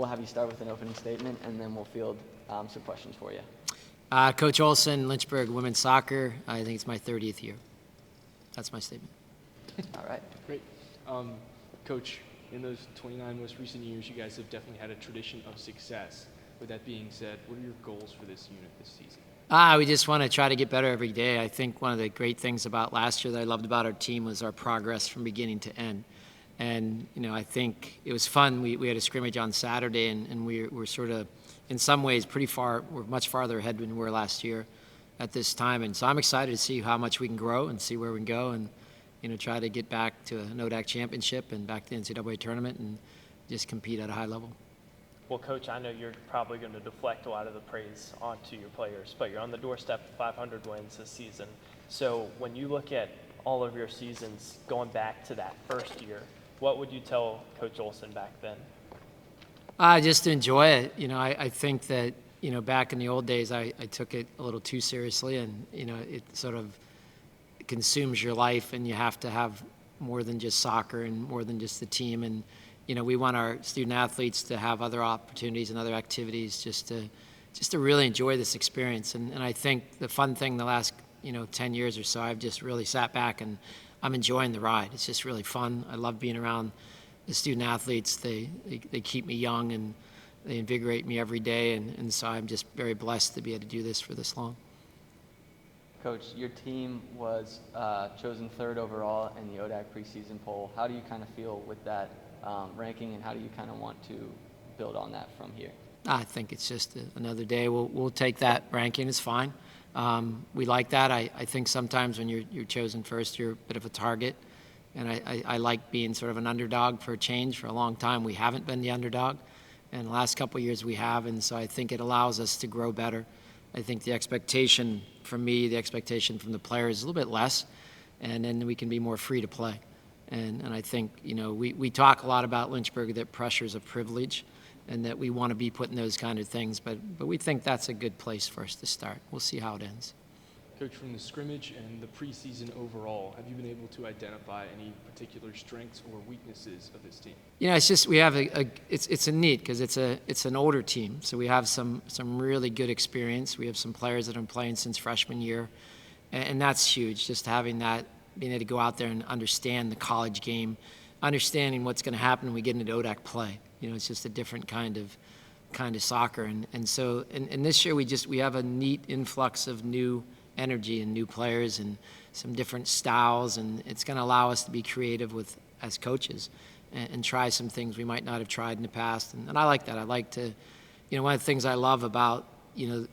we'll have you start with an opening statement, and then we'll field some questions for you. Coach Olsen, Lynchburg women's soccer. I think it's my 30th year. That's my statement. All right. Great. Coach, in those 29 most recent years, you guys have definitely had a tradition of success. With that being said, what are your goals for this unit this season? We just want to try to get better every day. I think one of the great things about last year that I loved about our team was our progress from beginning to end. And, I think it was fun. We had a scrimmage on Saturday, and we're sort of, in some ways, we're much farther ahead than we were last year at this time. And so I'm excited to see how much we can grow and see where we can go and, try to get back to an ODAC championship and back to the NCAA tournament and just compete at a high level. Well, Coach, I know you're probably going to deflect a lot of the praise onto your players, but you're on the doorstep of 500 wins this season. So when you look at all of your seasons going back to that first year, what would you tell Coach Olsen back then? Just to enjoy it. I think that, back in the old days, I took it a little too seriously, and, it sort of consumes your life, and you have to have more than just soccer and more than just the team. And, we want our student athletes to have other opportunities and other activities just to really enjoy this experience. And I think the fun thing the last, 10 years or so, I've just really sat back and I'm enjoying the ride. It's just really fun. I love being around the student athletes. They keep me young and they invigorate me every day. And so I'm just very blessed to be able to do this for this long. Coach, your team was chosen 3rd overall in the ODAC preseason poll. How do you kind of feel with that ranking, and how do you kind of want to build on that from here? I think it's just another day. We'll take that ranking. It's fine. We like that. I think sometimes when you're chosen first, you're a bit of a target. And I like being sort of an underdog for a change. For a long time, we haven't been the underdog. And the last couple of years we have. And so I think it allows us to grow better. I think the expectation from me, the expectation from the players is a little bit less. And then we can be more free to play. And I think, we talk a lot about Lynchburg, that pressure's a privilege and that we want to be putting those kind of things. But we think that's a good place for us to start. We'll see how it ends. Coach, from the scrimmage and the preseason overall, have you been able to identify any particular strengths or weaknesses of this team? It's just we have it's a neat because it's an older team, so we have some really good experience. We have some players that have been playing since freshman year, and that's huge. Just having that, being able to go out there and understand the college game, understanding what's going to happen when we get into ODAC play. It's just a different kind of soccer, and so this year we have a neat influx of new energy and new players and some different styles, and it's going to allow us to be creative as coaches and try some things we might not have tried in the past. And I like that. I like to, one of the things I love about,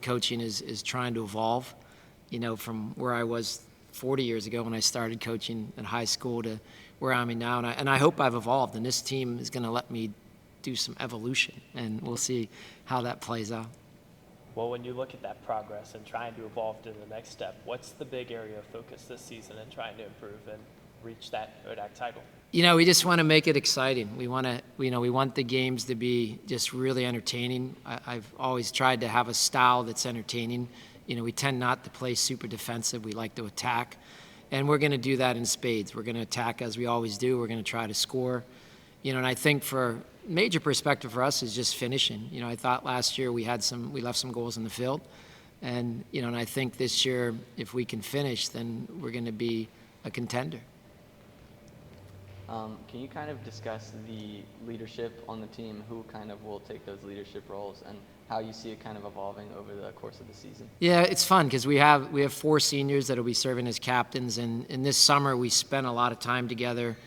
coaching is trying to evolve, from where I was 40 years ago when I started coaching in high school to where I'm in now. And I hope I've evolved, and this team is going to let me do some evolution, and we'll see how that plays out. Well, when you look at that progress and trying to evolve to the next step, what's the big area of focus this season in trying to improve and reach that ODAC title? We just want to make it exciting. We want to, we want the games to be just really entertaining. I've always tried to have a style that's entertaining. We tend not to play super defensive. We like to attack, and we're going to do that in spades. We're going to attack as we always do. We're going to try to score. And I think for major perspective for us is just finishing. I thought last year we left some goals in the field, and and I think this year if we can finish, then we're going to be a contender. Can you kind of discuss the leadership on the team, who kind of will take those leadership roles, and how you see it kind of evolving over the course of the season? Yeah, it's fun because we have 4 seniors that will be serving as captains, and in this summer we spent a lot of time together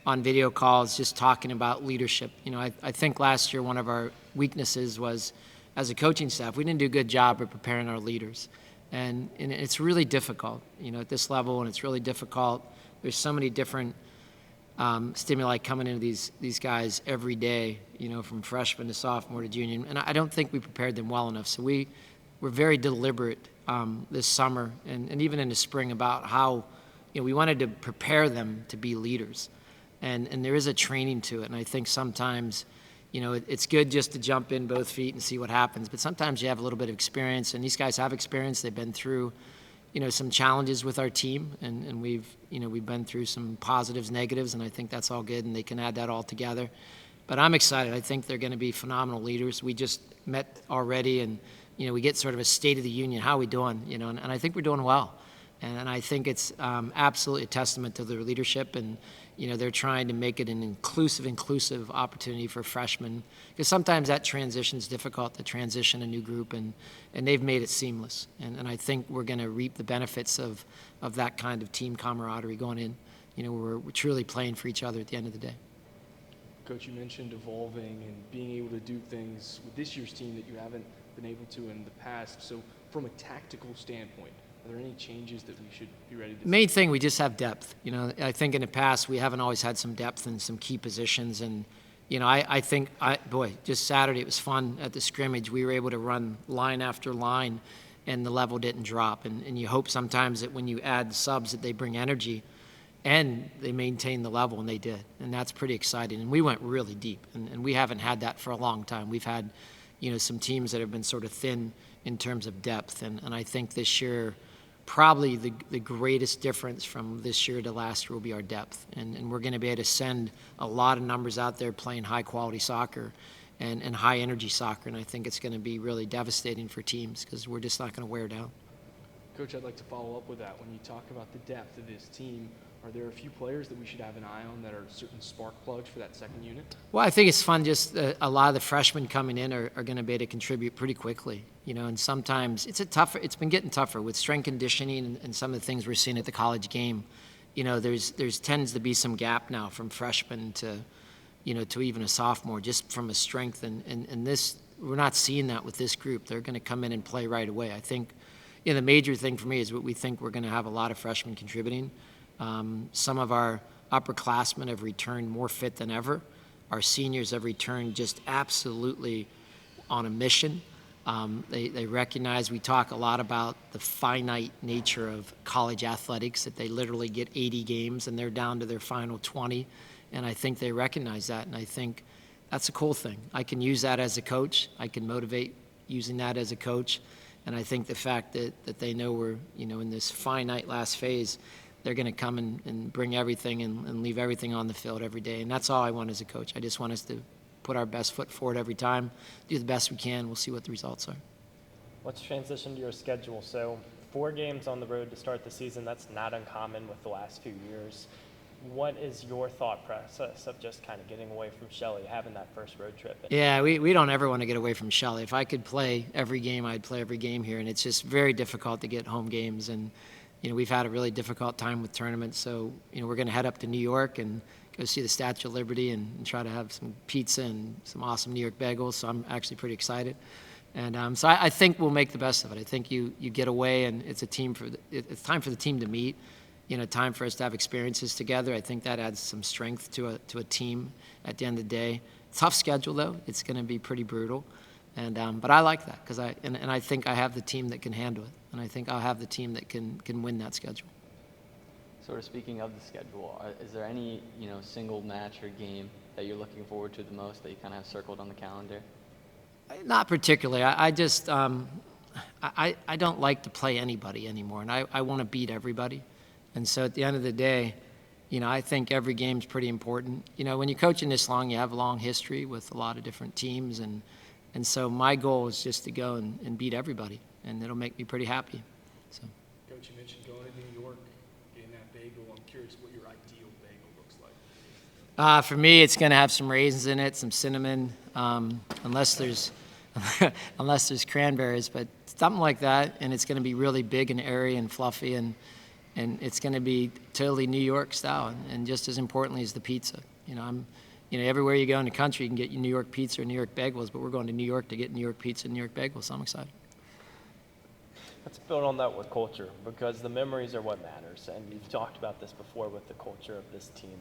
on video calls just talking about leadership. I think last year one of our weaknesses was, as a coaching staff, we didn't do a good job of preparing our leaders. And it's really difficult, at this level, and it's really difficult. There's so many different stimuli coming into these guys every day, from freshman to sophomore to junior. And I don't think we prepared them well enough. So we were very deliberate this summer and even in the spring about how, we wanted to prepare them to be leaders. And there is a training to it. And I think sometimes, it's good just to jump in both feet and see what happens. But sometimes you have a little bit of experience, and these guys have experience. They've been through, some challenges with our team, and we've been through some positives, negatives, and I think that's all good, and they can add that all together. But I'm excited. I think they're going to be phenomenal leaders. We just met already, and we get sort of a state of the union. How are we doing? And I think we're doing well. And I think it's absolutely a testament to their leadership, and they're trying to make it an inclusive opportunity for freshmen, because sometimes that transition is difficult to transition a new group, and they've made it seamless. And I think we're going to reap the benefits of that kind of team camaraderie going in. We're truly playing for each other at the end of the day. Coach, you mentioned evolving and being able to do things with this year's team that you haven't been able to in the past. So from a tactical standpoint, are there any changes that we should be ready to see? The main thing, we just have depth. I think in the past we haven't always had some depth in some key positions. And, I think, just Saturday it was fun at the scrimmage. We were able to run line after line, and the level didn't drop. And you hope sometimes that when you add subs that they bring energy and they maintain the level, and they did. And that's pretty exciting. And we went really deep, and we haven't had that for a long time. We've had, some teams that have been sort of thin in terms of depth. And I think this year, probably the greatest difference from this year to last year will be our depth. And we're going to be able to send a lot of numbers out there playing high-quality soccer and high-energy soccer. And I think it's going to be really devastating for teams, because we're just not going to wear down. Coach, I'd like to follow up with that. When you talk about the depth of this team, are there a few players that we should have an eye on that are certain spark plugs for that second unit? Well, I think it's fun. Just a lot of the freshmen coming in are going to be able to contribute pretty quickly. And sometimes it's been getting tougher with strength conditioning and some of the things we're seeing at the college game. There's tends to be some gap now from freshman to even a sophomore, just from a strength. And this, we're not seeing that with this group. They're going to come in and play right away. I think, the major thing for me is what we think we're going to have a lot of freshmen contributing. Some of our upperclassmen have returned more fit than ever. Our seniors have returned just absolutely on a mission. They recognize, we talk a lot about the finite nature of college athletics, that they literally get 80 games and they're down to their final 20. And I think they recognize that. And I think that's a cool thing. I can use that as a coach. I can motivate using that as a coach. And I think the fact that they know we're, in this finite last phase, they're going to come and bring everything and leave everything on the field every day. And that's all I want as a coach. I just want us to put our best foot forward every time, do the best we can. We'll see what the results are. Let's transition to your schedule. So 4 games on the road to start the season. That's not uncommon with the last few years. What is your thought process of just kind of getting away from Shelley, having that first road trip? Yeah, we don't ever want to get away from Shelley. If I could play every game, I'd play every game here. And it's just very difficult to get home games. And we've had a really difficult time with tournaments, so we're going to head up to New York and go see the Statue of Liberty and try to have some pizza and some awesome New York bagels. So I'm actually pretty excited, and so I think we'll make the best of it. I think you get away, and it's time for the team to meet. Time for us to have experiences together. I think that adds some strength to a team at the end of the day. Tough schedule though; it's going to be pretty brutal. But I like that, because I think I have the team that can handle it, and I think I'll have the team that can win that schedule. Sort of speaking of the schedule, is there any single match or game that you're looking forward to the most that you kind of have circled on the calendar? Not particularly. I just I don't like to play anybody anymore, and I want to beat everybody. And so at the end of the day, I think every game's pretty important. When you're coaching this long, you have a long history with a lot of different teams, and so my goal is just to go and beat everybody, and it'll make me pretty happy. So. Coach, you mentioned going to New York, getting that bagel. I'm curious what your ideal bagel looks like. For me, it's going to have some raisins in it, some cinnamon, unless there's cranberries, but something like that. And it's going to be really big and airy and fluffy, and it's going to be totally New York style. And just as importantly is the pizza. Everywhere you go in the country, you can get New York pizza or New York bagels, but we're going to New York to get New York pizza and New York bagels, so I'm excited. Let's build on that with culture, because the memories are what matters. And you've talked about this before with the culture of this team.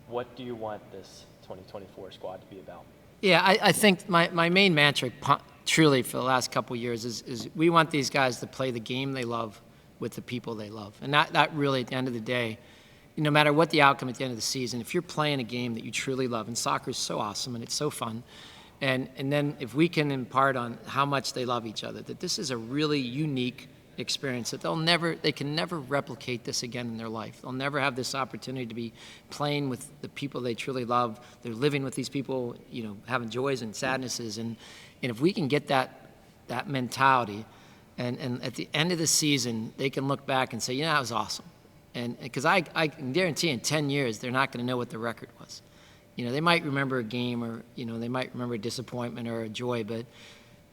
What do you want this 2024 squad to be about? Yeah, I think my main mantra, truly, for the last couple of years is we want these guys to play the game they love with the people they love. And that really, at the end of the day, no matter what the outcome at the end of the season, if you're playing a game that you truly love, and soccer is so awesome and it's so fun, and then if we can impart on how much they love each other, that this is a really unique experience that they can never replicate this again in their life. They'll never have this opportunity to be playing with the people they truly love. They're living with these people, having joys and sadnesses. And if we can get that mentality, and at the end of the season, they can look back and say, that was awesome. And because I can guarantee in 10 years, they're not going to know what the record was. They might remember a game, or, they might remember a disappointment or a joy, but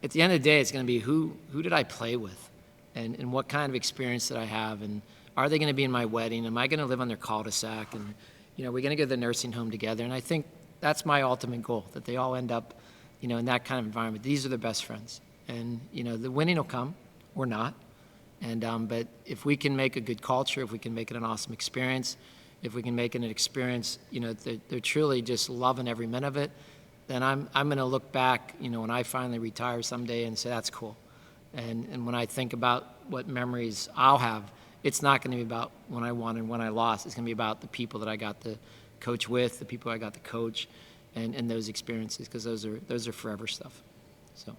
at the end of the day, it's going to be who did I play with, and what kind of experience did I have, and are they going to be in my wedding? Am I going to live on their cul-de-sac? And, we're going to go to the nursing home together. And I think that's my ultimate goal, that they all end up, in that kind of environment. These are their best friends. And, the winning will come or not. And but if we can make a good culture, if we can make it an awesome experience, if we can make it an experience, they're truly just loving every minute of it, then I'm going to look back, when I finally retire someday and say, that's cool. And when I think about what memories I'll have, it's not going to be about when I won and when I lost. It's going to be about the people that I got to coach with, the people I got to coach, and those experiences, because those are forever stuff. So.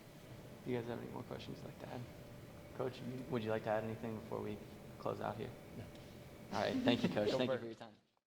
Do you guys have any more questions you'd like to add? Coach, would you like to add anything before we close out here? No. All right. Thank you, Coach. Thank you for your time.